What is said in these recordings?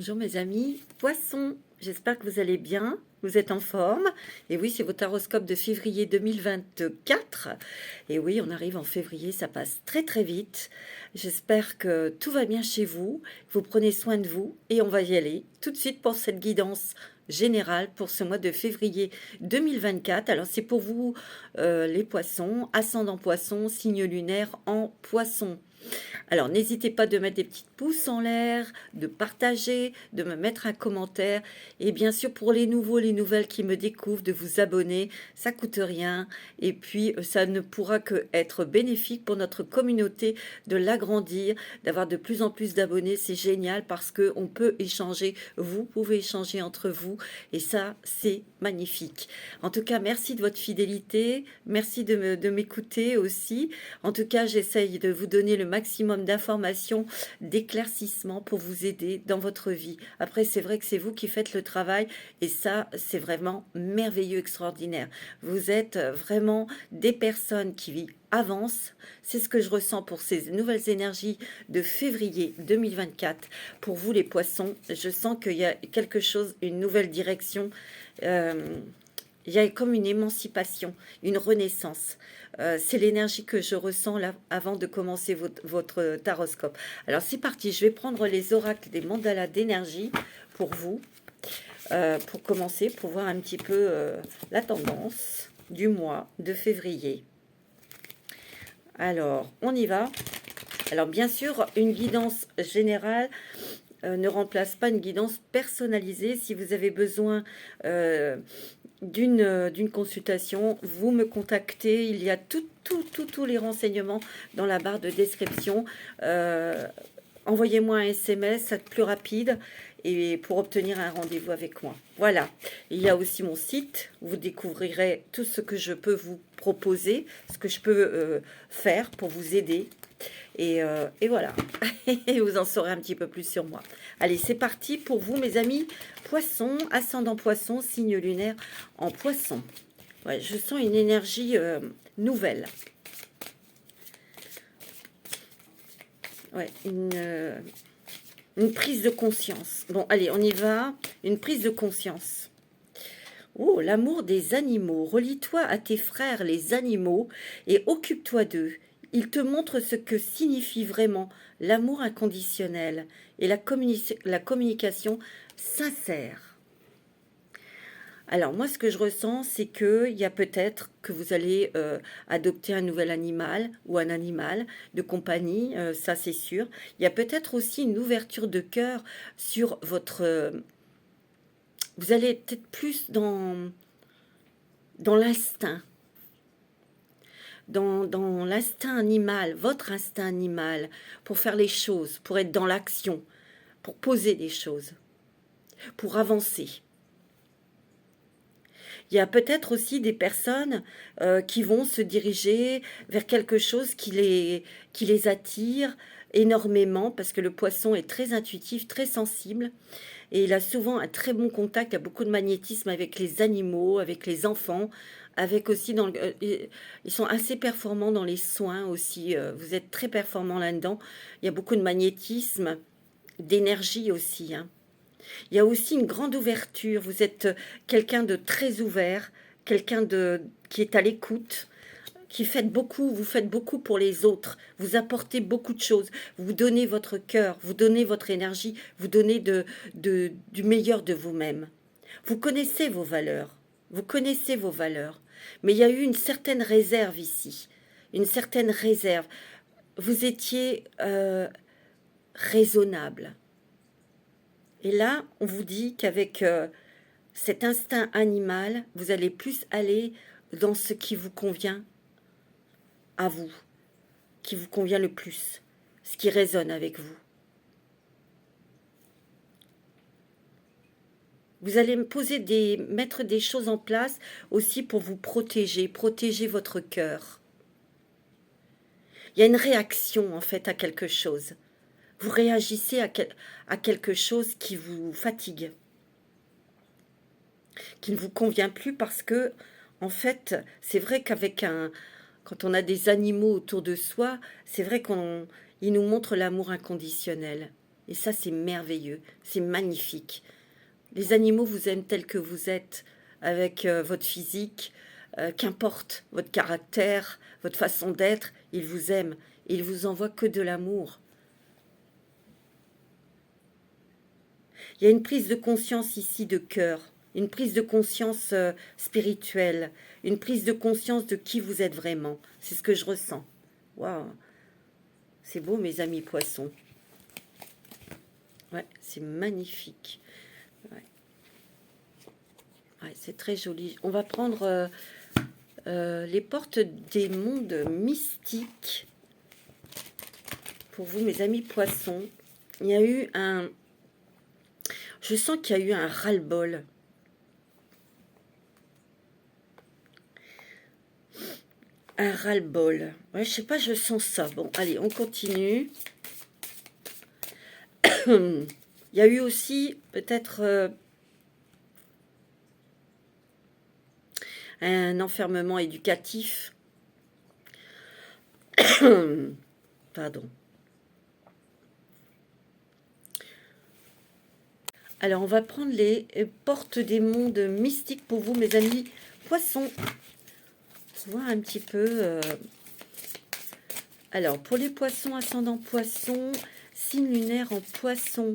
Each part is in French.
Bonjour mes amis, Poissons, j'espère que vous allez bien, vous êtes en forme. Et oui, c'est votre horoscope de février 2024. Et oui, on arrive en février, ça passe très très vite. J'espère que tout va bien chez vous, que vous prenez soin de vous et on va y aller tout de suite pour cette guidance générale pour ce mois de février 2024. Alors c'est pour vous les poissons, ascendant poisson, signe lunaire en poisson. Alors, n'hésitez pas de mettre des petites pouces en l'air, de partager, de me mettre un commentaire. Et bien sûr, pour les nouveaux, les nouvelles qui me découvrent, de vous abonner. Ça coûte rien. Et puis, ça ne pourra que être bénéfique pour notre communauté de l'agrandir, d'avoir de plus en plus d'abonnés. C'est génial parce qu'on peut échanger. Vous pouvez échanger entre vous. Et ça, c'est magnifique. En tout cas, merci de votre fidélité. Merci de m'écouter aussi. En tout cas, j'essaye de vous donner le maximum d'informations, d'éclaircissements pour vous aider dans votre vie. Après, c'est vrai que c'est vous qui faites le travail et ça, c'est vraiment merveilleux, extraordinaire. Vous êtes vraiment des personnes qui avancent. C'est ce que je ressens pour ces nouvelles énergies de février 2024. Pour vous, les poissons, je sens qu'il y a quelque chose, une nouvelle direction. Il y a comme une émancipation, une renaissance. C'est l'énergie que je ressens là avant de commencer votre taroscope. Alors c'est parti, je vais prendre les oracles des mandalas d'énergie pour vous, pour commencer, pour voir un petit peu la tendance du mois de février. Alors, on y va. Alors bien sûr, une guidance générale ne remplace pas une guidance personnalisée. Si vous avez besoin d'une consultation, vous me contactez. Il y a tous les renseignements dans la barre de description. Envoyez-moi un SMS, c'est plus rapide, et pour obtenir un rendez-vous avec moi. Voilà. Il y a aussi mon site. Vous découvrirez tout ce que je peux vous proposer, ce que je peux faire pour vous aider. Et voilà. Et vous en saurez un petit peu plus sur moi. Allez, c'est parti pour vous, mes amis. Poisson, ascendant poisson, signe lunaire en poisson. Ouais, je sens une énergie nouvelle. Ouais, une prise de conscience. Bon, allez, on y va. Une prise de conscience. Oh, l'amour des animaux. Relie-toi à tes frères, les animaux, et occupe-toi d'eux. Ils te montrent ce que signifie vraiment l'amour inconditionnel et la communication sincère. Alors moi, ce que je ressens, c'est qu'il y a peut-être que vous allez adopter un nouvel animal ou un animal de compagnie, ça c'est sûr. Il y a peut-être aussi une ouverture de cœur sur votre... vous allez peut-être plus dans l'instinct. Dans l'instinct animal, votre instinct animal, pour faire les choses, pour être dans l'action, pour poser des choses, pour avancer. Il y a peut-être aussi des personnes qui vont se diriger vers quelque chose qui les attire énormément, parce que le poisson est très intuitif, très sensible, et il a souvent un très bon contact, il y a beaucoup de magnétisme avec les animaux, avec les enfants, avec aussi ils sont assez performants dans les soins aussi. Vous êtes très performants là-dedans. Il y a beaucoup de magnétisme, d'énergie aussi. Hein. Il y a aussi une grande ouverture. Vous êtes quelqu'un de très ouvert, quelqu'un qui est à l'écoute, vous faites beaucoup pour les autres. Vous apportez beaucoup de choses. Vous donnez votre cœur, vous donnez votre énergie, vous donnez du meilleur de vous-même. Vous connaissez vos valeurs. Vous connaissez vos valeurs. Mais il y a eu une certaine réserve ici. Une certaine réserve. Vous étiez raisonnable. Et là, on vous dit qu'avec cet instinct animal, vous allez plus aller dans ce qui vous convient à vous, qui vous convient le plus, ce qui résonne avec vous. Vous allez mettre des choses en place aussi pour vous protéger votre cœur. Il y a une réaction en fait à quelque chose. Vous réagissez à quelque chose qui vous fatigue, qui ne vous convient plus parce que, en fait, c'est vrai quand on a des animaux autour de soi, c'est vrai qu'ils nous montrent l'amour inconditionnel. Et ça, c'est merveilleux, c'est magnifique. Les animaux vous aiment tels que vous êtes, avec votre physique, qu'importe votre caractère, votre façon d'être, ils vous aiment. Et ils vous envoient que de l'amour. Il y a une prise de conscience ici de cœur, une prise de conscience spirituelle, une prise de conscience de qui vous êtes vraiment. C'est ce que je ressens. Waouh, c'est beau mes amis poissons. Ouais, c'est magnifique. Ouais. Ouais, c'est très joli. On va prendre les portes des mondes mystiques. Pour vous mes amis poissons, il y a eu un... Je sens qu'il y a eu un ras-le-bol. Un ras-le-bol. Ouais, je sais pas, je sens ça. Bon, allez, on continue. Il y a eu aussi peut-être un enfermement éducatif. Pardon. Alors, on va prendre les portes des mondes mystiques pour vous, mes amis poissons. Voir un petit peu. Alors, pour les poissons, ascendant poisson, signe lunaire en poisson.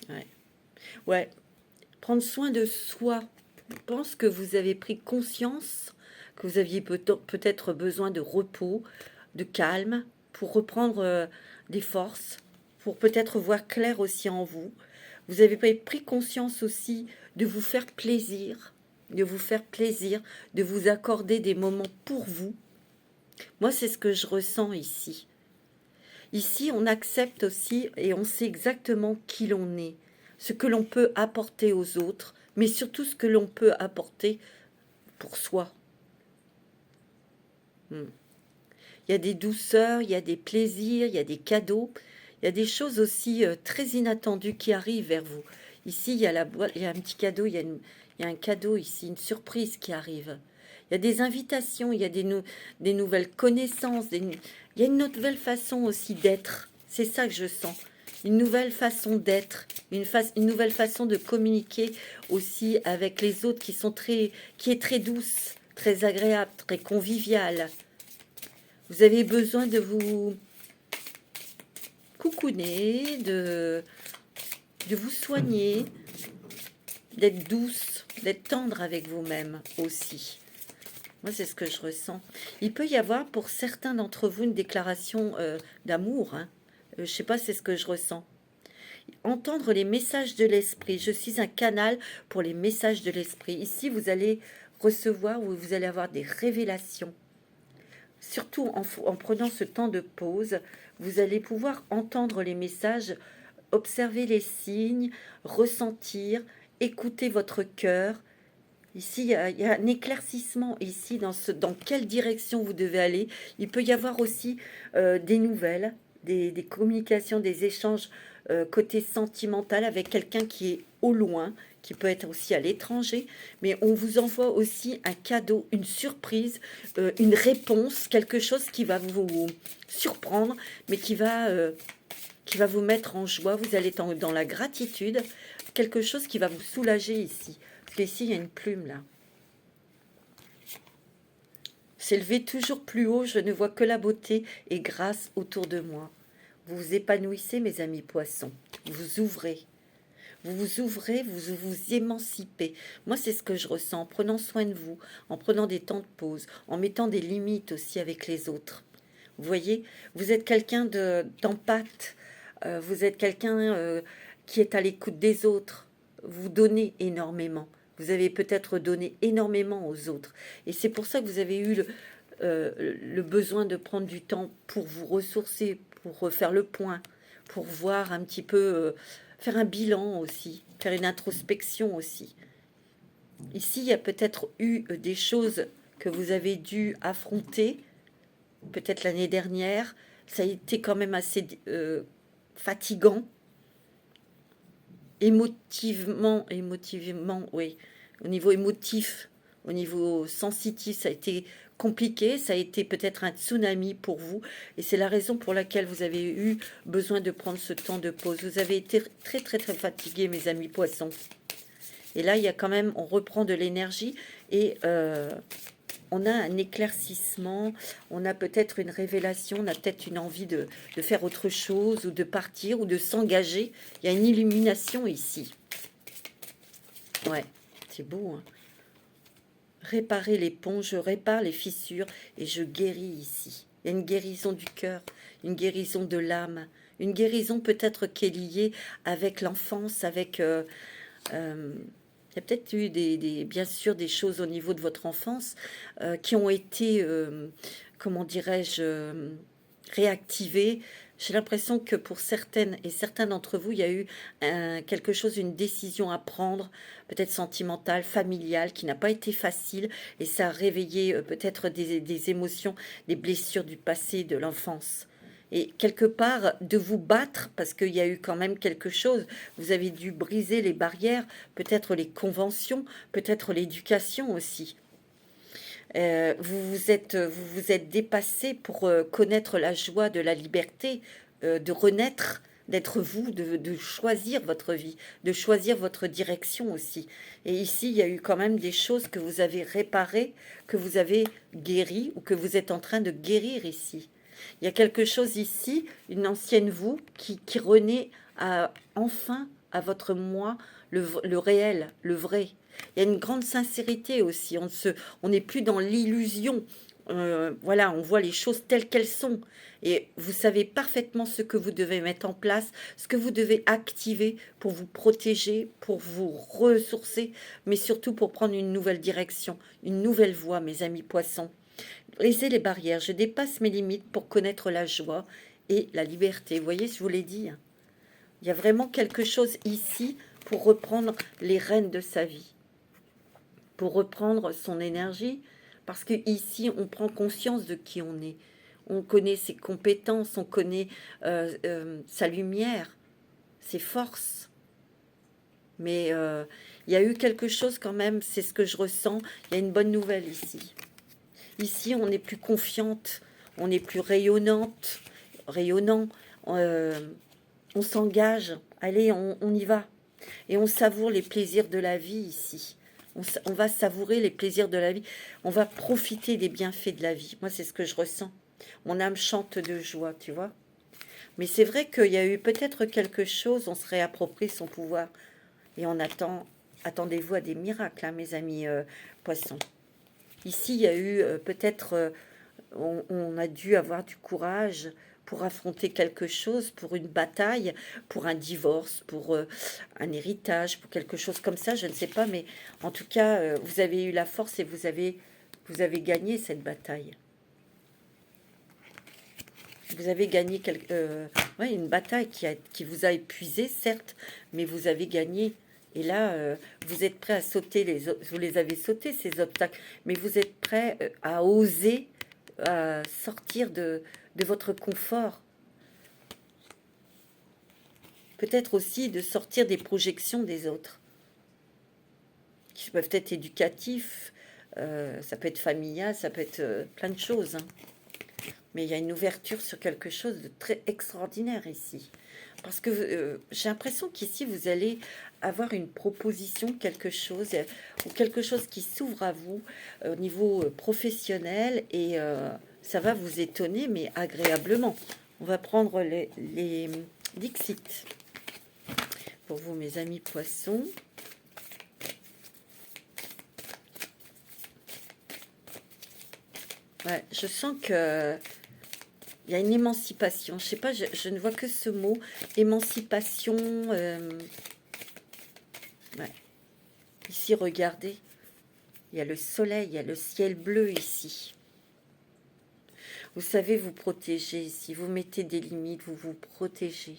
Ouais. Ouais. Prendre soin de soi. Je pense que vous avez pris conscience que vous aviez peut-être besoin de repos, de calme, pour reprendre des forces, pour peut-être voir clair aussi en vous. Vous avez pris conscience aussi de vous faire plaisir, de vous accorder des moments pour vous. Moi, c'est ce que je ressens ici. Ici, on accepte aussi et on sait exactement qui l'on est, ce que l'on peut apporter aux autres, mais surtout ce que l'on peut apporter pour soi. Il y a des douceurs, il y a des plaisirs, il y a des cadeaux, il y a des choses aussi très inattendues qui arrivent vers vous. Ici, il y a la boîte, il y a un petit cadeau, il y a un cadeau ici, une surprise qui arrive. Il y a des invitations, il y a des nouvelles connaissances, il y a une nouvelle façon aussi d'être. C'est ça que je sens. Une nouvelle façon d'être, une nouvelle façon de communiquer aussi avec les autres qui est très douce, très agréable, très conviviale. Vous avez besoin de vous coucouner, de vous soigner, d'être douce, d'être tendre avec vous-même aussi. Moi, c'est ce que je ressens. Il peut y avoir pour certains d'entre vous une déclaration d'amour. Hein. Je ne sais pas, c'est ce que je ressens. Entendre les messages de l'esprit. Je suis un canal pour les messages de l'esprit. Ici, vous allez recevoir ou vous allez avoir des révélations. Surtout en prenant ce temps de pause, vous allez pouvoir entendre les messages, observer les signes, ressentir, écouter votre cœur. Ici, il y a un éclaircissement ici dans quelle direction vous devez aller. Il peut y avoir aussi des nouvelles, des communications, des échanges côté sentimental avec quelqu'un qui est au loin, qui peut être aussi à l'étranger, mais on vous envoie aussi un cadeau, une surprise, une réponse, quelque chose qui va vous surprendre, mais qui va vous mettre en joie. Vous allez être dans la gratitude, quelque chose qui va vous soulager ici. Parce qu'ici, il y a une plume, là. S'élever toujours plus haut, je ne vois que la beauté et grâce autour de moi. Vous vous épanouissez, mes amis poissons. Vous ouvrez. Vous vous ouvrez, vous vous émancipez. Moi, c'est ce que je ressens en prenant soin de vous, en prenant des temps de pause, en mettant des limites aussi avec les autres. Vous voyez, vous êtes quelqu'un d'empathe, vous êtes quelqu'un qui est à l'écoute des autres. Vous donnez énormément. Vous avez peut-être donné énormément aux autres. Et c'est pour ça que vous avez eu le besoin de prendre du temps pour vous ressourcer, pour refaire le point, pour voir un petit peu, faire un bilan aussi, faire une introspection aussi. Ici, il y a peut-être eu des choses que vous avez dû affronter, peut-être l'année dernière. Ça a été quand même assez fatigant. Émotivement, oui, au niveau émotif, au niveau sensitif, ça a été compliqué, ça a été peut-être un tsunami pour vous, et c'est la raison pour laquelle vous avez eu besoin de prendre ce temps de pause. Vous avez été très très très fatigués, mes amis poissons. Et là, il y a quand même, on reprend de l'énergie et on a un éclaircissement, on a peut-être une révélation, on a peut-être une envie de faire autre chose ou de partir ou de s'engager. Il y a une illumination ici. Ouais, c'est beau, hein. Réparer les ponts, je répare les fissures et je guéris ici. Il y a une guérison du cœur, une guérison de l'âme, une guérison peut-être qui est liée avec l'enfance, avec... il y a peut-être eu bien sûr des choses au niveau de votre enfance qui ont été, comment dirais-je, réactivées. J'ai l'impression que pour certaines et certains d'entre vous, il y a eu quelque chose, une décision à prendre, peut-être sentimentale, familiale, qui n'a pas été facile, et ça a réveillé peut-être des émotions, des blessures du passé, de l'enfance. Et quelque part, de vous battre, parce qu'il y a eu quand même quelque chose, vous avez dû briser les barrières, peut-être les conventions, peut-être l'éducation aussi. Vous vous êtes dépassé pour connaître la joie de la liberté, de renaître, d'être vous, de choisir votre vie, de choisir votre direction aussi. Et ici, il y a eu quand même des choses que vous avez réparées, que vous avez guéries ou que vous êtes en train de guérir ici. Il y a quelque chose ici, une ancienne vous, qui renaît enfin à votre moi, le réel, le vrai. Il y a une grande sincérité aussi. On n'est plus dans l'illusion. Voilà, on voit les choses telles qu'elles sont. Et vous savez parfaitement ce que vous devez mettre en place, ce que vous devez activer pour vous protéger, pour vous ressourcer, mais surtout pour prendre une nouvelle direction, une nouvelle voie, mes amis poissons. Brisez les barrières. Je dépasse mes limites pour connaître la joie et la liberté. Vous voyez, je vous l'ai dit. Il y a vraiment quelque chose ici pour reprendre les rênes de sa vie, pour reprendre son énergie, parce que ici on prend conscience de qui on est. On connaît ses compétences, on connaît sa lumière, ses forces. Mais il y a eu quelque chose quand même, c'est ce que je ressens. Il y a une bonne nouvelle ici. Ici, on est plus confiante, on est plus rayonnante, rayonnant. On s'engage. Allez, on y va. Et on savoure les plaisirs de la vie ici. On va savourer les plaisirs de la vie. On va profiter des bienfaits de la vie. Moi, c'est ce que je ressens. Mon âme chante de joie, tu vois. Mais c'est vrai qu'il y a eu peut-être quelque chose, on se réapproprie son pouvoir. Et on attend, attendez-vous à des miracles, hein, mes amis poissons. Ici, il y a eu peut-être, on a dû avoir du courage pour affronter quelque chose, pour une bataille, pour un divorce, pour un héritage, pour quelque chose comme ça, je ne sais pas, mais en tout cas, vous avez eu la force et vous avez gagné cette bataille. Vous avez gagné ouais, une bataille qui vous a épuisé, certes, mais vous avez gagné. Et là, vous êtes prêt à sauter vous les avez sautés, ces obstacles, mais vous êtes prêt à oser sortir de votre confort. Peut-être aussi de sortir des projections des autres, qui peuvent être éducatifs, ça peut être familial, ça peut être plein de choses, hein. Mais il y a une ouverture sur quelque chose de très extraordinaire ici. Parce que j'ai l'impression qu'ici, vous allez avoir une proposition, quelque chose, ou quelque chose qui s'ouvre à vous au niveau professionnel, et ça va vous étonner, mais agréablement. On va prendre les Dixit pour vous, mes amis poissons. Ouais, je sens que il y a une émancipation. Je sais pas, je ne vois que ce mot, émancipation. Ouais. Ici, regardez, il y a le soleil, il y a le ciel bleu ici. Vous savez vous protéger ici, vous mettez des limites, vous vous protégez.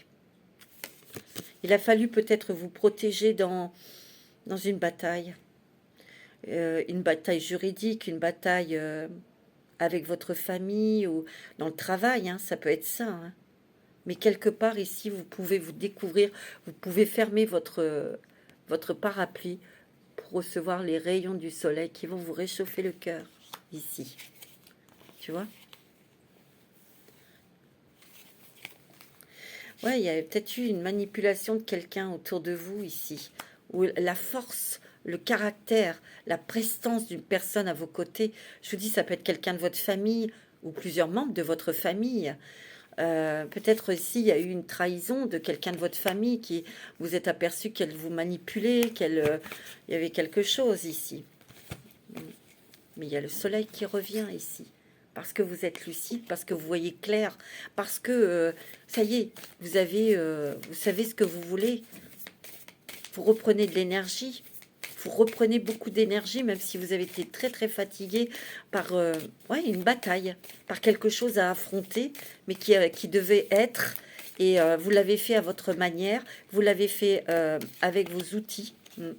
Il a fallu peut-être vous protéger dans une bataille juridique, une bataille avec votre famille ou dans le travail, hein, ça peut être ça, hein. Mais quelque part ici, vous pouvez vous découvrir, vous pouvez fermer votre parapluie pour recevoir les rayons du soleil qui vont vous réchauffer le cœur, ici. Tu vois? Ouais, il y a peut-être eu une manipulation de quelqu'un autour de vous ici, ou la force, le caractère, la prestance d'une personne à vos côtés. Je vous dis, ça peut être quelqu'un de votre famille ou plusieurs membres de votre famille. Peut-être aussi il y a eu une trahison de quelqu'un de votre famille qui vous êtes aperçu qu'elle vous manipulait, il y avait quelque chose ici. Mais il y a le soleil qui revient ici. Parce que vous êtes lucide, parce que vous voyez clair, parce que ça y est, vous savez ce que vous voulez. Vous reprenez de l'énergie. Vous reprenez beaucoup d'énergie, même si vous avez été très très fatigué par ouais, une bataille, par quelque chose à affronter, mais qui devait être. Et vous l'avez fait à votre manière, vous l'avez fait avec vos outils. Vous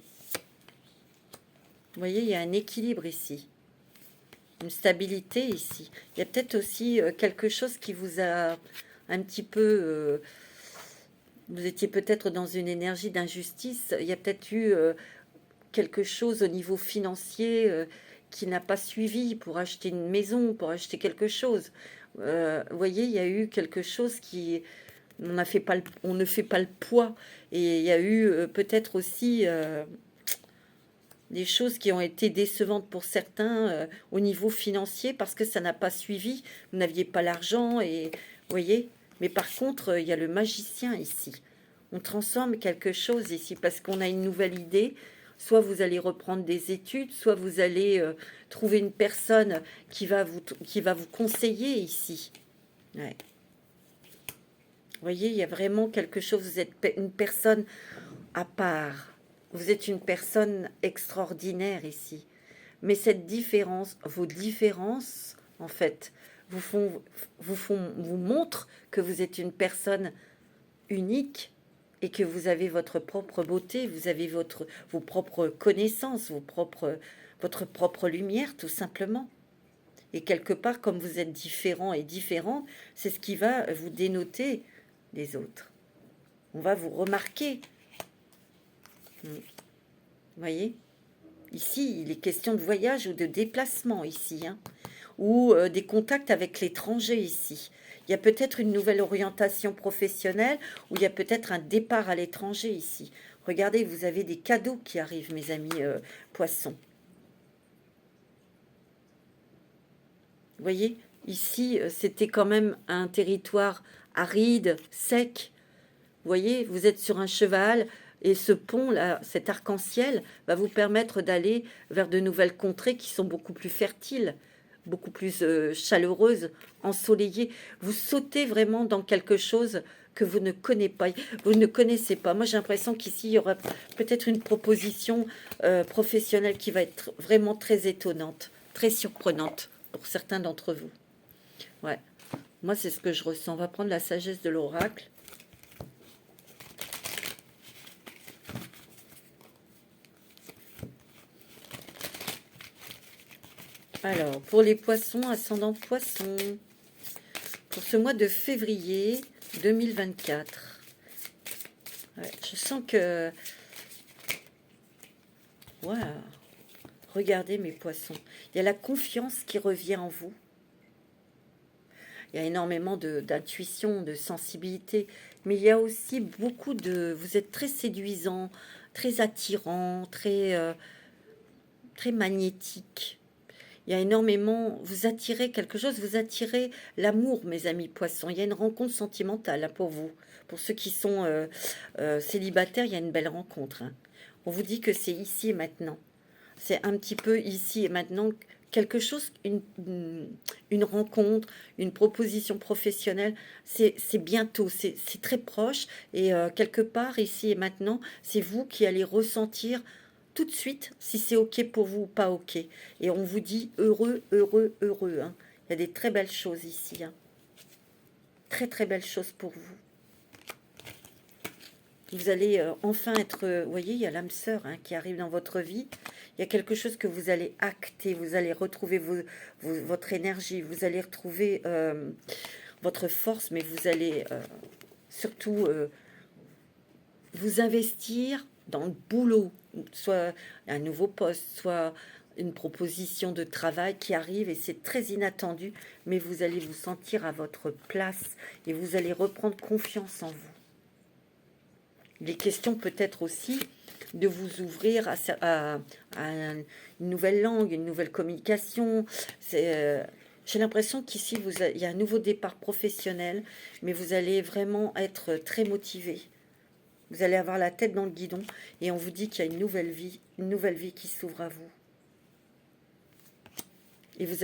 voyez, il y a un équilibre ici, une stabilité ici. Il y a peut-être aussi quelque chose qui vous a un petit peu... vous étiez peut-être dans une énergie d'injustice. Il y a peut-être eu quelque chose au niveau financier qui n'a pas suivi pour acheter une maison, pour acheter quelque chose. Vous voyez, il y a eu quelque chose qui... on ne fait pas le poids. Et il y a eu peut-être aussi... des choses qui ont été décevantes pour certains au niveau financier parce que ça n'a pas suivi, vous n'aviez pas l'argent et vous voyez. Mais par contre, il y a le magicien ici. On transforme quelque chose ici parce qu'on a une nouvelle idée. Soit vous allez reprendre des études, soit vous allez trouver une personne qui va vous conseiller ici. Ouais. Vous voyez, il y a vraiment quelque chose. Vous êtes une personne à part. Vous êtes une personne extraordinaire ici. Mais cette différence, vos différences, en fait, vous montrent que vous êtes une personne unique et que vous avez votre propre beauté, vous avez vos propres connaissances, votre propre lumière, tout simplement. Et quelque part, comme vous êtes différent et différent, c'est ce qui va vous dénoter des autres. On va vous remarquer. Vous voyez? Ici, il est question de voyage ou de déplacement ici, hein, ou des contacts avec l'étranger ici. Il y a peut-être une nouvelle orientation professionnelle ou il y a peut-être un départ à l'étranger ici. Regardez, vous avez des cadeaux qui arrivent, mes amis poissons. Vous voyez, ici, c'était quand même un territoire aride, sec. Vous voyez, vous êtes sur un cheval et ce pont-là, cet arc-en-ciel, va vous permettre d'aller vers de nouvelles contrées qui sont beaucoup plus fertiles, beaucoup plus chaleureuses, ensoleillées. Vous sautez vraiment dans quelque chose que vous ne connaissez pas. Vous ne connaissez pas. Moi, j'ai l'impression qu'ici, il y aura peut-être une proposition professionnelle qui va être vraiment très étonnante, très surprenante pour certains d'entre vous. Ouais. Moi, c'est ce que je ressens. On va prendre la sagesse de l'oracle. Alors, pour les poissons, ascendant poisson, pour ce mois de février 2024, ouais, je sens que... Wow. Regardez mes poissons. Il y a la confiance qui revient en vous. Il y a énormément d'intuition, de sensibilité, mais il y a aussi beaucoup de... Vous êtes très séduisant, très attirant, très magnétique. Il y a énormément, vous attirez quelque chose, vous attirez l'amour, mes amis poissons. Il y a une rencontre sentimentale hein, pour vous. Pour ceux qui sont célibataires, il y a une belle rencontre. Hein. On vous dit que c'est ici et maintenant. C'est un petit peu ici et maintenant quelque chose, une rencontre, une proposition professionnelle. C'est bientôt, c'est très proche. Et quelque part, ici et maintenant, c'est vous qui allez ressentir tout de suite si c'est OK pour vous ou pas OK. Et on vous dit heureux, heureux, heureux. Hein. Il y a des très belles choses ici. Hein. Très, très belles choses pour vous. Vous allez enfin être... vous voyez, il y a l'âme sœur hein, qui arrive dans votre vie. Il y a quelque chose que vous allez acter. Vous allez retrouver votre énergie. Vous allez retrouver votre force. Mais vous allez surtout vous investir dans le boulot. soit un nouveau poste, soit une proposition de travail qui arrive et c'est très inattendu, mais vous allez vous sentir à votre place et vous allez reprendre confiance en vous. Il est question peut-être aussi de vous ouvrir une nouvelle langue, une nouvelle communication. J'ai l'impression qu'ici, il y a un nouveau départ professionnel, mais vous allez vraiment être très motivé. Vous allez avoir la tête dans le guidon et on vous dit qu'il y a une nouvelle vie qui s'ouvre à vous. Et vous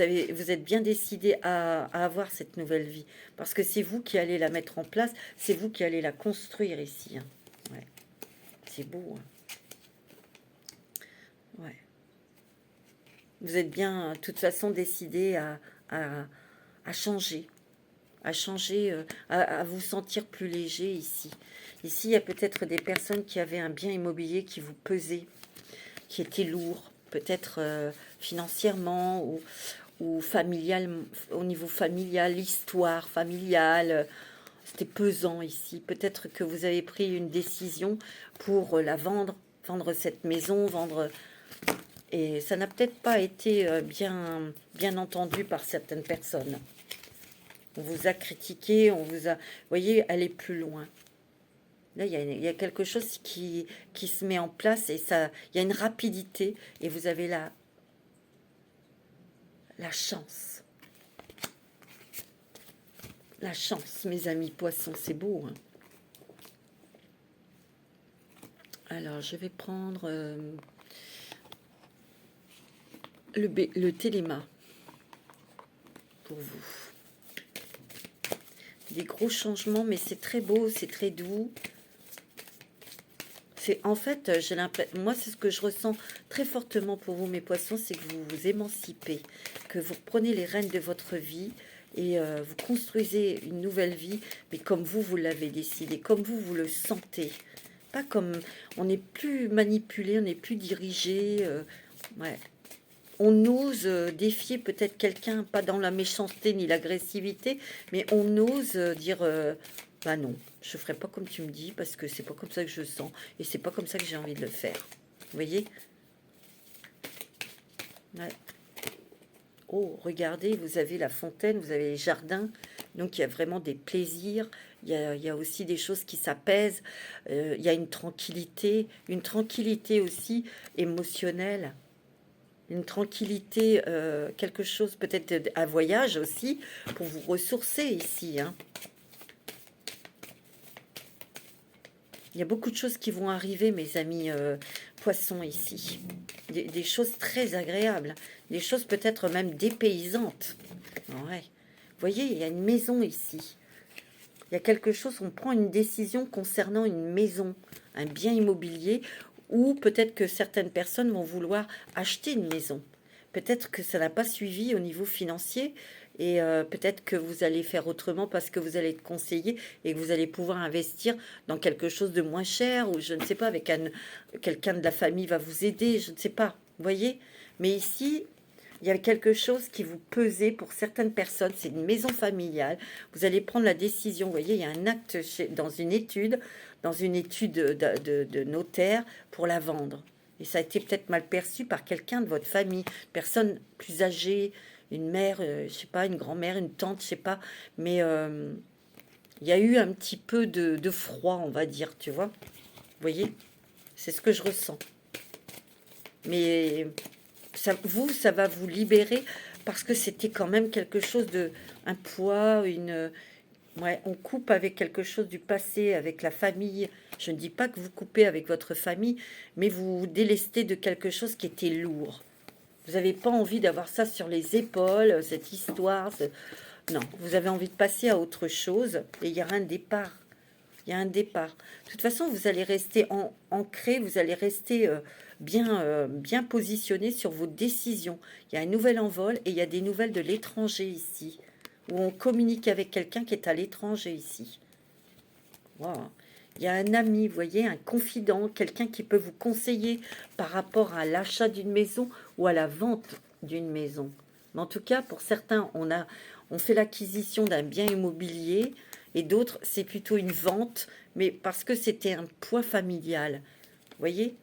êtes bien décidé à avoir cette nouvelle vie. Parce que c'est vous qui allez la mettre en place, c'est vous qui allez la construire ici. Hein. Ouais. C'est beau. Hein. Ouais. Vous êtes bien, de toute façon, décidé à changer. À changer, à vous sentir plus léger ici. Ici, il y a peut-être des personnes qui avaient un bien immobilier qui vous pesait, qui était lourd, peut-être financièrement ou familial, au niveau familial, l'histoire familiale, c'était pesant ici. Peut-être que vous avez pris une décision pour la vendre cette maison, et ça n'a peut-être pas été bien entendu par certaines personnes. On vous a critiqué, on vous a... Vous voyez, aller plus loin. Là, il y a quelque chose qui se met en place et ça, il y a une rapidité et vous avez la chance. La chance, mes amis poissons, c'est beau. Hein. Alors, je vais prendre le téléma pour vous. Des gros changements, mais c'est très beau, c'est très doux. En fait, j'ai l'impression, moi, c'est ce que je ressens très fortement pour vous, mes poissons, c'est que vous vous émancipez, que vous prenez les rênes de votre vie et vous construisez une nouvelle vie, mais comme vous l'avez décidé, comme vous le sentez. Pas comme, on n'est plus manipulé, on n'est plus dirigé. Ouais. On ose défier peut-être quelqu'un, pas dans la méchanceté ni l'agressivité, mais on ose dire bah non, je ferai pas comme tu me dis parce que c'est pas comme ça que je sens et c'est pas comme ça que j'ai envie de le faire. Vous voyez? Ouais. Oh, regardez, vous avez la fontaine, vous avez les jardins, donc il y a vraiment des plaisirs, il y a aussi des choses qui s'apaisent, il y a une tranquillité aussi émotionnelle. Une tranquillité, quelque chose, peut-être un voyage aussi, pour vous ressourcer ici. Hein. Il y a beaucoup de choses qui vont arriver, mes amis poissons, ici. Des choses très agréables, des choses peut-être même dépaysantes. Ouais. Vous voyez, il y a une maison ici. Il y a quelque chose, on prend une décision concernant une maison, un bien immobilier, ou peut-être que certaines personnes vont vouloir acheter une maison. Peut-être que ça n'a pas suivi au niveau financier et peut-être que vous allez faire autrement parce que vous allez être conseillé et que vous allez pouvoir investir dans quelque chose de moins cher ou je ne sais pas, avec quelqu'un de la famille va vous aider, je ne sais pas, vous voyez. Mais ici, il y a quelque chose qui vous pesait pour certaines personnes, c'est une maison familiale. Vous allez prendre la décision, vous voyez, il y a un acte dans une étude de notaire pour la vendre. Et ça a été peut-être mal perçu par quelqu'un de votre famille, une personne plus âgée, une mère, je sais pas, une grand-mère, une tante, je sais pas. Mais il y a eu un petit peu de froid, on va dire, tu vois. Vous voyez, c'est ce que je ressens. Mais ça va vous libérer parce que c'était quand même quelque chose un poids, ouais, on coupe avec quelque chose du passé, avec la famille. Je ne dis pas que vous coupez avec votre famille, mais vous vous délestez de quelque chose qui était lourd. Vous n'avez pas envie d'avoir ça sur les épaules, cette histoire. Non, vous avez envie de passer à autre chose et il y a un départ. Il y a un départ. De toute façon, vous allez rester ancré, vous allez rester bien positionné sur vos décisions. Il y a un nouvel envol et il y a des nouvelles de l'étranger ici, où on communique avec quelqu'un qui est à l'étranger ici. Wow. Il y a un ami, vous voyez, un confident, quelqu'un qui peut vous conseiller par rapport à l'achat d'une maison ou à la vente d'une maison. Mais en tout cas, pour certains, on fait l'acquisition d'un bien immobilier et d'autres, c'est plutôt une vente, mais parce que c'était un poids familial. Vous voyez ?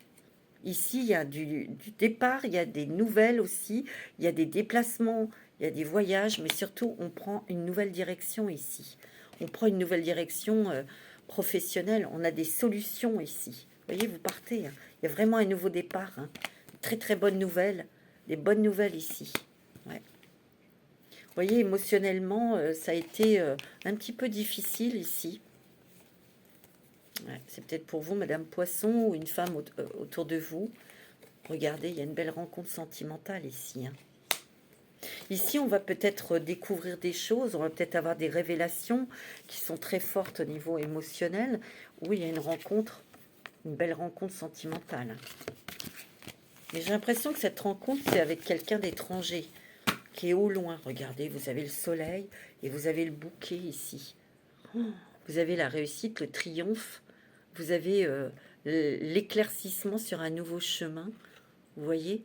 Ici, il y a du départ, il y a des nouvelles aussi, il y a des déplacements, il y a des voyages, mais surtout, on prend une nouvelle direction ici. On prend une nouvelle direction professionnelle, on a des solutions ici. Vous voyez, vous partez, hein. Il y a vraiment un nouveau départ, hein. Très très bonnes nouvelles, des bonnes nouvelles ici. Ouais. Vous voyez, émotionnellement, ça a été un petit peu difficile ici. Ouais, c'est peut-être pour vous, Madame Poisson, ou une femme autour de vous. Regardez, il y a une belle rencontre sentimentale ici, hein. Ici, on va peut-être découvrir des choses, on va peut-être avoir des révélations qui sont très fortes au niveau émotionnel. Oui, il y a une rencontre, une belle rencontre sentimentale. Mais j'ai l'impression que cette rencontre, c'est avec quelqu'un d'étranger, qui est au loin. Regardez, vous avez le soleil et vous avez le bouquet ici. Oh, vous avez la réussite, le triomphe. Vous avez l'éclaircissement sur un nouveau chemin. Vous voyez?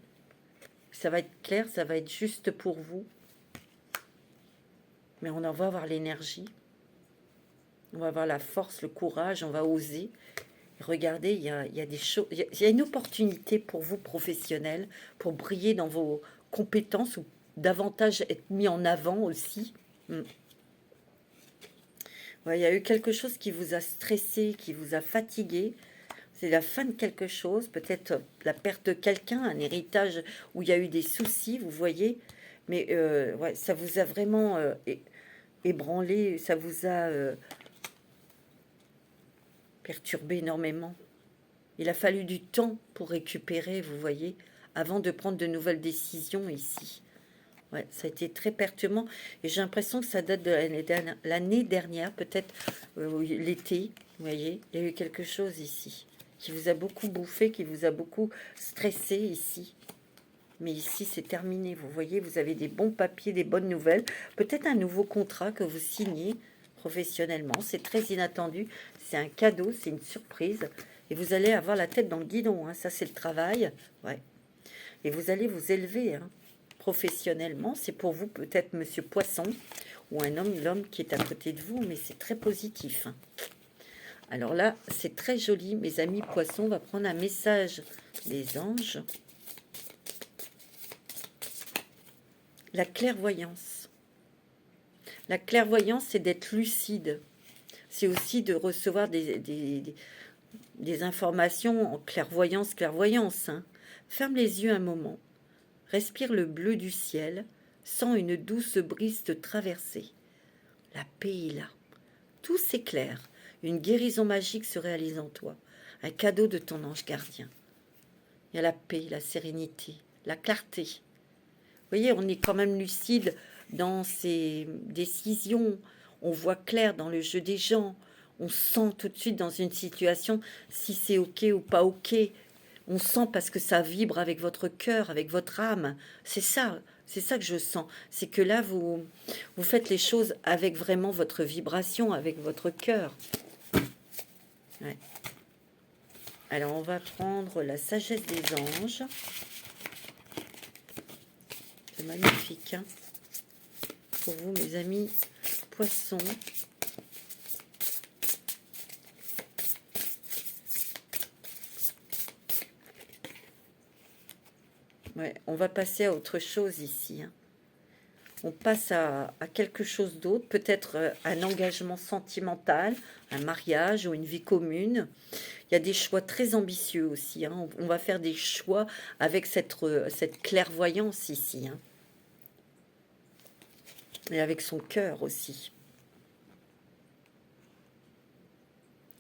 Ça va être clair, ça va être juste pour vous. Mais on en va avoir l'énergie. On va avoir la force, le courage, on va oser. Regardez, il y a des choses, il y a une opportunité pour vous professionnels, pour briller dans vos compétences ou davantage être mis en avant aussi. Ouais, il y a eu quelque chose qui vous a stressé, qui vous a fatigué. C'est la fin de quelque chose, peut-être la perte de quelqu'un, un héritage où il y a eu des soucis, vous voyez. Mais ouais, ça vous a vraiment ébranlé, ça vous a perturbé énormément. Il a fallu du temps pour récupérer, vous voyez, avant de prendre de nouvelles décisions ici. Ouais, ça a été très perturbant et j'ai l'impression que ça date de l'année dernière, peut-être l'été, vous voyez. Il y a eu quelque chose ici qui vous a beaucoup bouffé, qui vous a beaucoup stressé ici. Mais ici, c'est terminé. Vous voyez, vous avez des bons papiers, des bonnes nouvelles. Peut-être un nouveau contrat que vous signez professionnellement. C'est très inattendu. C'est un cadeau, c'est une surprise. Et vous allez avoir la tête dans le guidon, hein. Ça, c'est le travail. Ouais. Et vous allez vous élever, hein, professionnellement. C'est pour vous, peut-être, Monsieur Poisson, ou un homme, l'homme qui est à côté de vous, mais c'est très positif, hein. Alors là, c'est très joli. Mes amis Poissons, on va prendre un message des anges. La clairvoyance. La clairvoyance, c'est d'être lucide. C'est aussi de recevoir des informations en clairvoyance, hein. Ferme les yeux un moment. Respire le bleu du ciel. Sens une douce brise te traverser. La paix est là. Tout s'éclaire. Une guérison magique se réalise en toi. Un cadeau de ton ange gardien. Il y a la paix, la sérénité, la clarté. Vous voyez, on est quand même lucide dans ses décisions. On voit clair dans le jeu des gens. On sent tout de suite dans une situation si c'est OK ou pas OK. On sent parce que ça vibre avec votre cœur, avec votre âme. C'est ça que je sens. C'est que là, vous faites les choses avec vraiment votre vibration, avec votre cœur. Ouais. Alors, on va prendre la sagesse des anges. C'est magnifique, hein, pour vous, mes amis Poissons. Ouais, on va passer à autre chose ici, hein. On passe à quelque chose d'autre, peut-être un engagement sentimental, un mariage ou une vie commune. Il y a des choix très ambitieux aussi, hein. On va faire des choix avec cette clairvoyance ici, hein. Et avec son cœur aussi.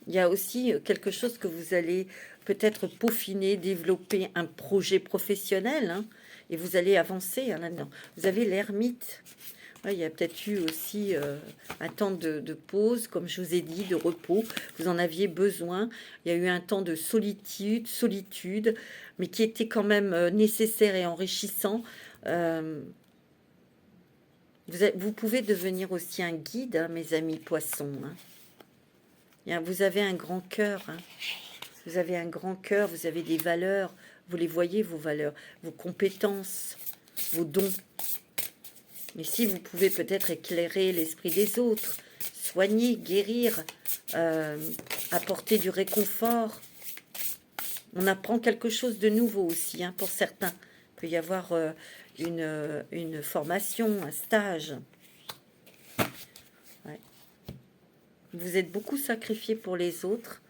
Il y a aussi quelque chose que vous allez peut-être peaufiner, développer un projet professionnel, hein, et vous allez avancer, hein, là-dedans. Vous avez l'ermite. Ouais, il y a peut-être eu aussi un temps de pause, comme je vous ai dit, de repos. Vous en aviez besoin. Il y a eu un temps de solitude, mais qui était quand même nécessaire et enrichissant. Vous pouvez devenir aussi un guide, hein, mes amis poissons, hein. Vous avez un grand cœur, hein. Vous avez un grand cœur, vous avez des valeurs. Vous les voyez, vos valeurs, vos compétences, vos dons. Mais si vous pouvez peut-être éclairer l'esprit des autres, soigner, guérir, apporter du réconfort, On apprend quelque chose de nouveau aussi, hein, pour certains. Il peut y avoir une formation, un stage. Ouais. Vous êtes beaucoup sacrifié pour les autres.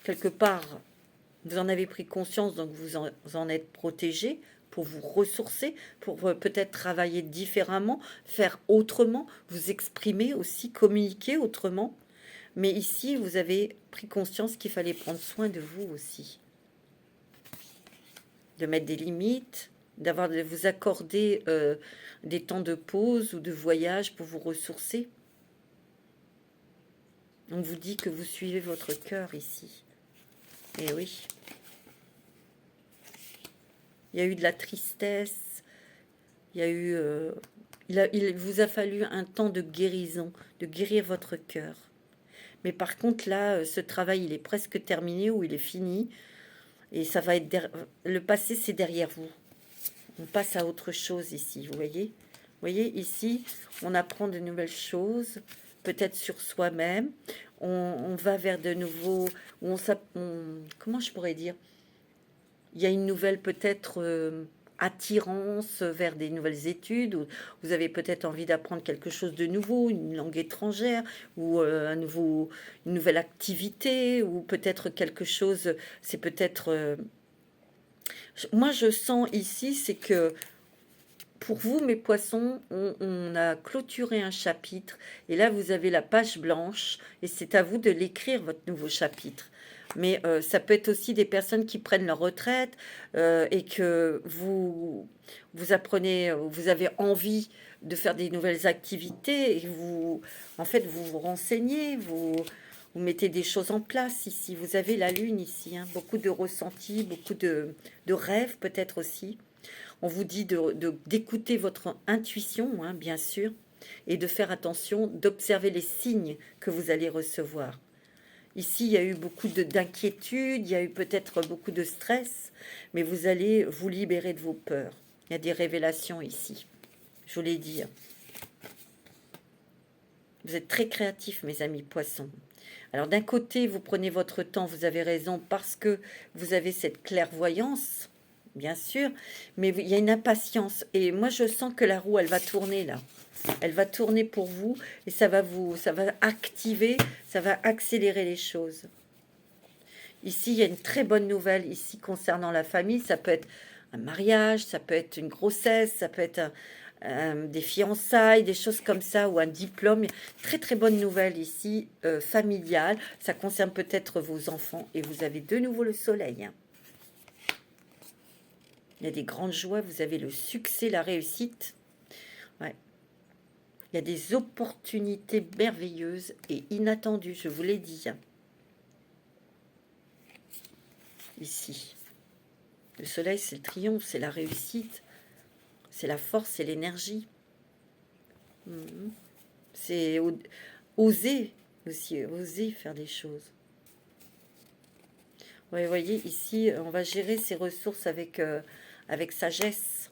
Quelque part, vous en avez pris conscience, donc vous en êtes protégé pour vous ressourcer, pour peut-être travailler différemment, faire autrement, vous exprimer aussi, communiquer autrement. Mais ici, vous avez pris conscience qu'il fallait prendre soin de vous aussi. De mettre des limites, de vous accorder des temps de pause ou de voyage pour vous ressourcer. On vous dit que vous suivez votre cœur ici. Et oui. Il y a eu de la tristesse. Il y a eu... il vous a fallu un temps de guérison, de guérir votre cœur. Mais par contre, là, ce travail, il est presque terminé ou il est fini. Et ça va être... Le passé, c'est derrière vous. On passe à autre chose ici, vous voyez? Vous voyez, ici, on apprend de nouvelles choses, peut-être sur soi-même. On va vers de nouveaux... comment je pourrais dire? Il y a une nouvelle, peut-être, attirance vers des nouvelles études. Ou vous avez peut-être envie d'apprendre quelque chose de nouveau, une langue étrangère, ou une nouvelle activité, ou peut-être quelque chose... C'est peut-être... moi, je sens ici, c'est que pour vous, mes poissons, on a clôturé un chapitre. Et là, vous avez la page blanche. Et c'est à vous de l'écrire, votre nouveau chapitre. Mais ça peut être aussi des personnes qui prennent leur retraite et que vous apprenez, vous avez envie de faire des nouvelles activités. Et en fait, vous vous renseignez, vous mettez des choses en place ici. Vous avez la lune ici, hein, beaucoup de ressentis, beaucoup de rêves peut-être aussi. On vous dit d'écouter votre intuition, hein, bien sûr, et de faire attention, d'observer les signes que vous allez recevoir. Ici, il y a eu beaucoup d'inquiétude, il y a eu peut-être beaucoup de stress, mais vous allez vous libérer de vos peurs. Il y a des révélations ici, je vous l'ai dit. Vous êtes très créatifs, mes amis poissons. Alors d'un côté, vous prenez votre temps, vous avez raison, parce que vous avez cette clairvoyance, bien sûr, mais il y a une impatience. Et moi, je sens que la roue, elle va tourner là. Elle va tourner pour vous et ça va activer, ça va accélérer les choses. Ici, il y a une très bonne nouvelle ici concernant la famille. Ça peut être un mariage, ça peut être une grossesse, ça peut être des fiançailles, des choses comme ça, ou un diplôme. Très très bonne nouvelle ici, familiale. Ça concerne peut-être vos enfants et vous avez de nouveau le soleil. Hein. Il y a des grandes joies, vous avez le succès, la réussite. Ouais. Il y a des opportunités merveilleuses et inattendues, je vous l'ai dit. Ici. Le soleil, c'est le triomphe, c'est la réussite, c'est la force, c'est l'énergie. C'est oser aussi, oser faire des choses. Ouais, vous voyez, ici, on va gérer ses ressources avec sagesse.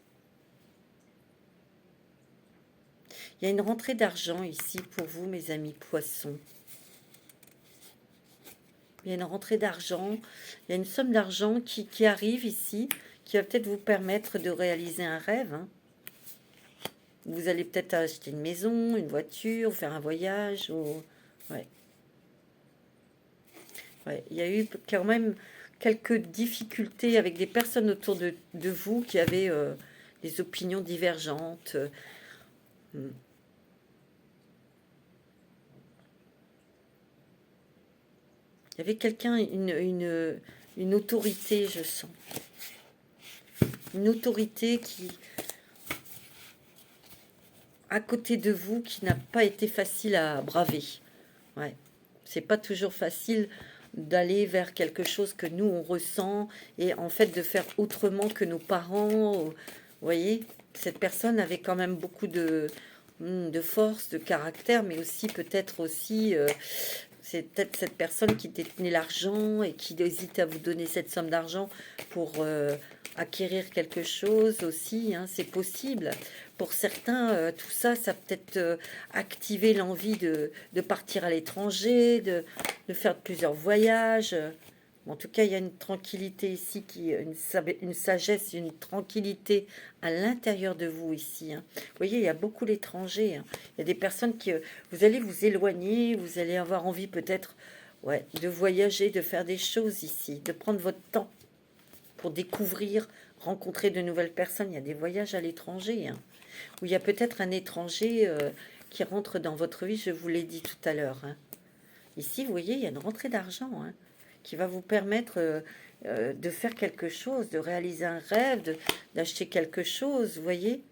Il y a une rentrée d'argent ici pour vous, mes amis poissons. Il y a une rentrée d'argent, il y a une somme d'argent qui arrive ici, qui va peut-être vous permettre de réaliser un rêve. Hein. Vous allez peut-être acheter une maison, une voiture, faire un voyage. Ouais. Ouais. Il y a eu quand même quelques difficultés avec des personnes autour de vous qui avaient des opinions divergentes. Il y avait quelqu'un, une autorité, je sens. Une autorité qui, à côté de vous, qui n'a pas été facile à braver. Ouais. C'est pas toujours facile d'aller vers quelque chose que nous, on ressent, et en fait, de faire autrement que nos parents. Vous voyez, cette personne avait quand même beaucoup de force, de caractère, mais aussi peut-être aussi... c'est peut-être cette personne qui détenait l'argent et qui hésite à vous donner cette somme d'argent pour acquérir quelque chose aussi. Hein, c'est possible. Pour certains, tout ça, ça peut-être activer l'envie de partir à l'étranger, de faire plusieurs voyages. En tout cas, il y a une tranquillité ici, une sagesse, une tranquillité à l'intérieur de vous ici. Hein. Vous voyez, il y a beaucoup d'étrangers. Hein. Il y a des personnes qui... vous allez vous éloigner, vous allez avoir envie peut-être de voyager, de faire des choses ici, de prendre votre temps pour découvrir, rencontrer de nouvelles personnes. Il y a des voyages à l'étranger, hein, où il y a peut-être un étranger qui rentre dans votre vie, je vous l'ai dit tout à l'heure. Hein. Ici, vous voyez, il y a une rentrée d'argent qui va vous permettre de faire quelque chose, de réaliser un rêve, d'acheter quelque chose, vous voyez.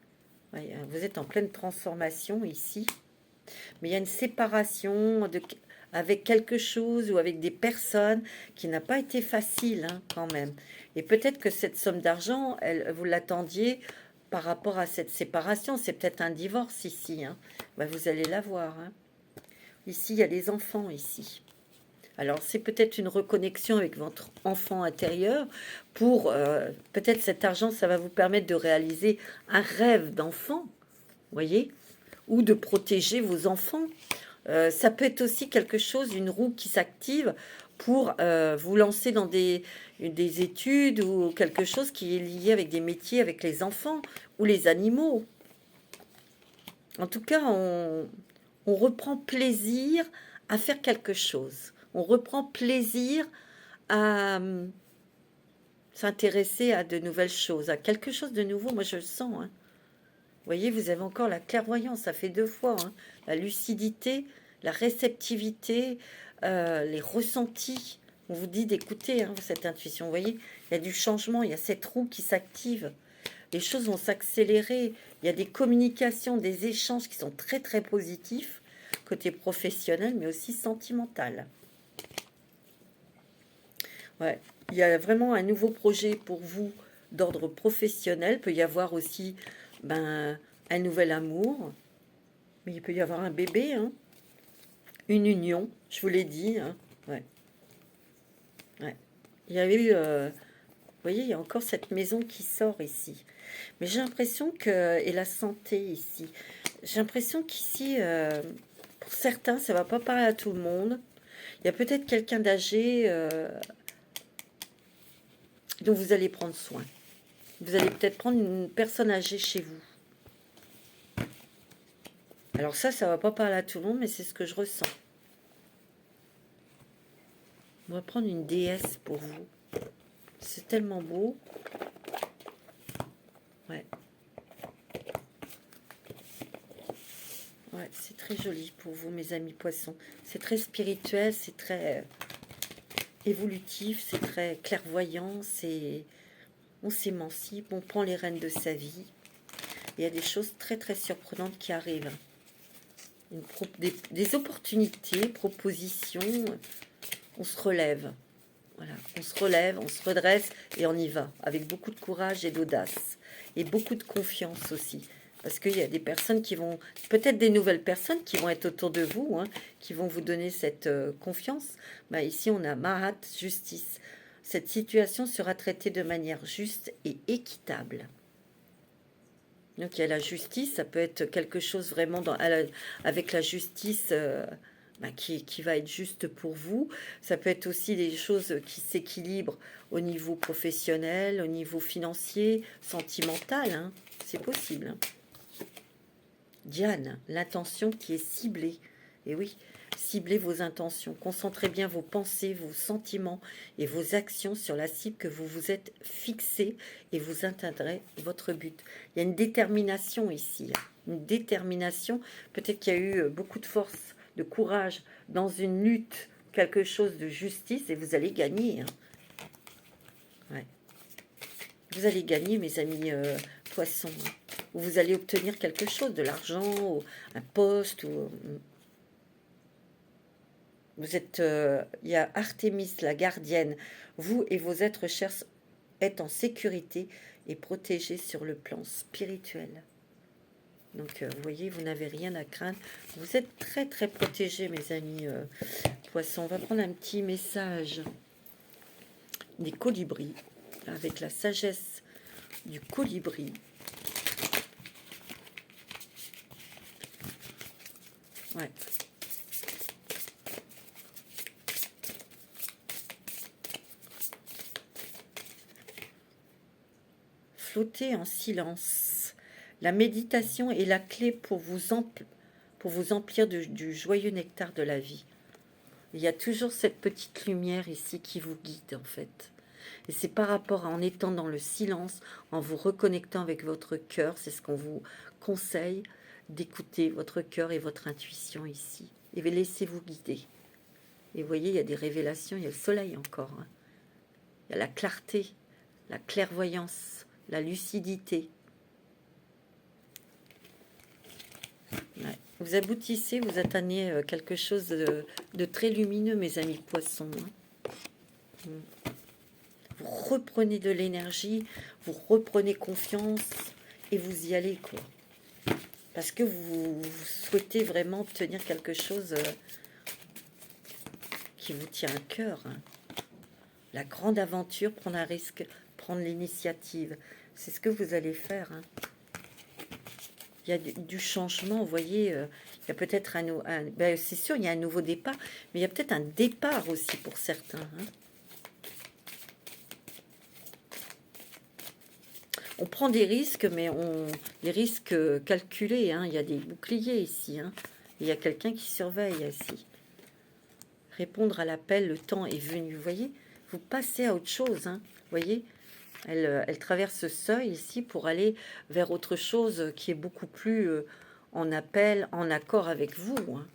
Ouais, vous êtes en pleine transformation ici. Mais il y a une séparation avec quelque chose ou avec des personnes qui n'a pas été facile hein, quand même. Et peut-être que cette somme d'argent, vous l'attendiez par rapport à cette séparation. C'est peut-être un divorce ici. Hein. Ben, vous allez la voir. Hein. Ici, il y a les enfants ici. Alors, c'est peut-être une reconnexion avec votre enfant intérieur pour peut-être cet argent, ça va vous permettre de réaliser un rêve d'enfant, voyez, ou de protéger vos enfants. Ça peut être aussi quelque chose, une roue qui s'active pour vous lancer dans des études ou quelque chose qui est lié avec des métiers avec les enfants ou les animaux. En tout cas, on reprend plaisir à faire quelque chose. On reprend plaisir à s'intéresser à de nouvelles choses, à quelque chose de nouveau. Moi, je le sens. Hein. Vous voyez, vous avez encore la clairvoyance, ça fait 2 fois. Hein. La lucidité, la réceptivité, les ressentis. On vous dit d'écouter hein, cette intuition. Vous voyez, il y a du changement, il y a cette roue qui s'active. Les choses vont s'accélérer. Il y a des communications, des échanges qui sont très, très positifs, côté professionnel, mais aussi sentimental. Ouais. Il y a vraiment un nouveau projet pour vous d'ordre professionnel. Il peut y avoir aussi un nouvel amour. Mais il peut y avoir un bébé, hein. Une union, je vous l'ai dit. Hein. Ouais. Ouais. Il y a eu... vous voyez, il y a encore cette maison qui sort ici. Mais j'ai l'impression que... Et la santé ici. J'ai l'impression qu'ici, pour certains, ça ne va pas parler à tout le monde. Il y a peut-être quelqu'un d'âgé dont vous allez prendre soin. Vous allez peut-être prendre une personne âgée chez vous. Alors ça va pas parler à tout le monde, mais c'est ce que je ressens. On va prendre une déesse pour vous. C'est tellement beau. Ouais. Ouais, c'est très joli pour vous, mes amis poissons. C'est très spirituel, c'est très évolutif, c'est très clairvoyant, on s'émancipe, on prend les rênes de sa vie. Il y a des choses très très surprenantes qui arrivent. Des opportunités, propositions, on se relève. Voilà, on se relève, on se redresse et on y va, avec beaucoup de courage et d'audace. Et beaucoup de confiance aussi. Parce qu'il y a des personnes qui vont, peut-être des nouvelles personnes qui vont être autour de vous, hein, qui vont vous donner cette confiance. Ici, on a Mahat, justice. Cette situation sera traitée de manière juste et équitable. Donc, il y a la justice, ça peut être quelque chose vraiment avec la justice qui va être juste pour vous. Ça peut être aussi des choses qui s'équilibrent au niveau professionnel, au niveau financier, sentimental. Hein. C'est possible. Hein. Diane, l'intention qui est ciblée. Et oui, ciblez vos intentions. Concentrez bien vos pensées, vos sentiments et vos actions sur la cible que vous vous êtes fixée et vous atteindrez votre but. Il y a une détermination ici. Une détermination. Peut-être qu'il y a eu beaucoup de force, de courage dans une lutte, quelque chose de justice et vous allez gagner. Hein. Ouais. Vous allez gagner, mes amis poissons. Hein. Où vous allez obtenir quelque chose, de l'argent, un poste. Vous êtes, il y a Artémis, la gardienne. Vous et vos êtres chers êtes en sécurité et protégés sur le plan spirituel. Donc, vous voyez, vous n'avez rien à craindre. Vous êtes très, très protégés, mes amis poissons. On va prendre un petit message des colibris, avec la sagesse du colibri. Ouais. flotter en silence. La méditation est la clé pour pour vous emplir du joyeux nectar de la vie. Il y a toujours cette petite lumière ici qui vous guide en fait. Et c'est par rapport à en étant dans le silence, en vous reconnectant avec votre cœur, c'est ce qu'on vous conseille, d'écouter votre cœur et votre intuition ici. Et laissez-vous guider. Et vous voyez, il y a des révélations, il y a le soleil encore. Hein. Il y a la clarté, la clairvoyance, la lucidité. Ouais. Vous aboutissez, vous atteignez quelque chose de très lumineux, mes amis poissons. Hein. Vous reprenez de l'énergie, vous reprenez confiance et vous y allez, quoi. Parce que vous souhaitez vraiment obtenir quelque chose qui vous tient à cœur. Hein. La grande aventure, prendre un risque, prendre l'initiative. C'est ce que vous allez faire. Hein. Il y a du changement, vous voyez. Il y a peut-être ben c'est sûr, il y a un nouveau départ, mais il y a peut-être un départ aussi pour certains. Hein. On prend des risques, mais des risques calculés. Hein. Il y a des boucliers ici. Hein. Il y a quelqu'un qui surveille ici. Répondre à l'appel, le temps est venu. Vous voyez, vous passez à autre chose. Hein. Vous voyez, elle traverse ce seuil ici pour aller vers autre chose qui est beaucoup plus en appel, en accord avec vous. Hein.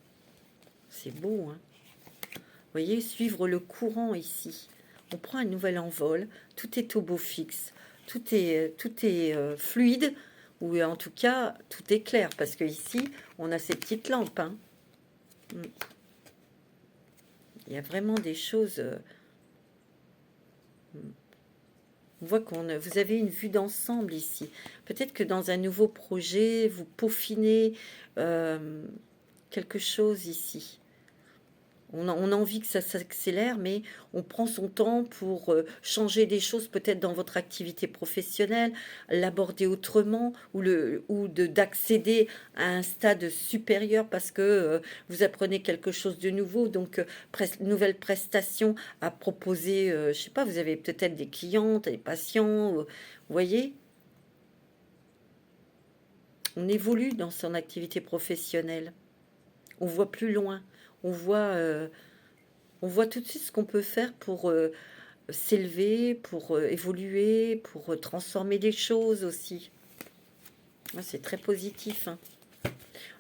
C'est beau. Hein. Vous voyez, suivre le courant ici. On prend un nouvel envol. Tout est au beau fixe. Tout est fluide, ou en tout cas, tout est clair, parce que ici, on a ces petites lampes. Hein. Il y a vraiment des choses... On voit vous avez une vue d'ensemble ici. Peut-être que dans un nouveau projet, vous peaufinez quelque chose ici. On a envie que ça s'accélère, mais on prend son temps pour changer des choses peut-être dans votre activité professionnelle, l'aborder autrement ou d'accéder à un stade supérieur parce que vous apprenez quelque chose de nouveau, donc nouvelle prestation à proposer. Je sais pas, vous avez peut-être des clients, des patients, vous voyez. On évolue dans son activité professionnelle. On voit plus loin. On voit tout de suite ce qu'on peut faire pour s'élever, pour évoluer, pour transformer des choses aussi. C'est très positif. Hein.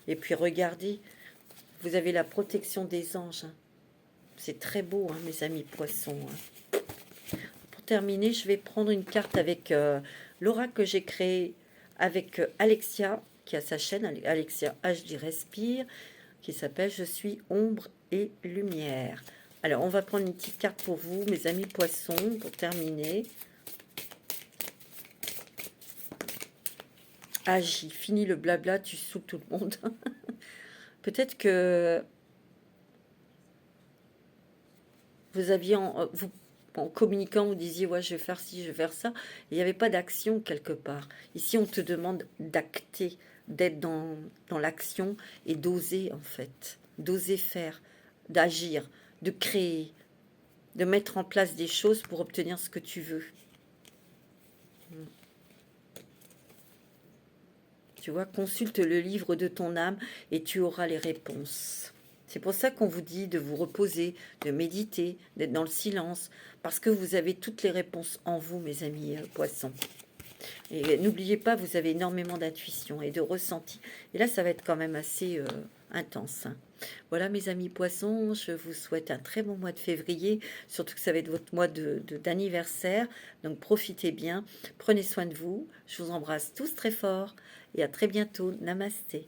Et puis regardez, vous avez la protection des anges. Hein. C'est très beau, hein, mes amis poissons. Hein. Pour terminer, je vais prendre une carte avec l'oracle que j'ai créé avec Alexia, qui a sa chaîne, Alexia HD Respire, qui s'appelle « Je suis ombre et lumière ». Alors, on va prendre une petite carte pour vous, mes amis poissons, pour terminer. Agis, fini le blabla, tu saoules tout le monde. Peut-être que vous aviez, en communiquant, vous disiez, ouais, je vais faire ci, je vais faire ça. Il n'y avait pas d'action quelque part. Ici, on te demande d'acter, d'être dans l'action et d'oser, en fait. D'oser faire, d'agir, de créer, de mettre en place des choses pour obtenir ce que tu veux. Tu vois, consulte le livre de ton âme et tu auras les réponses. C'est pour ça qu'on vous dit de vous reposer, de méditer, d'être dans le silence, parce que vous avez toutes les réponses en vous, mes amis poissons. Et n'oubliez pas, vous avez énormément d'intuition et de ressenti. Et là, ça va être quand même assez intense. Hein. Voilà, mes amis poissons, je vous souhaite un très bon mois de février, surtout que ça va être votre mois d'anniversaire. Donc, profitez bien, prenez soin de vous. Je vous embrasse tous très fort et à très bientôt. Namasté.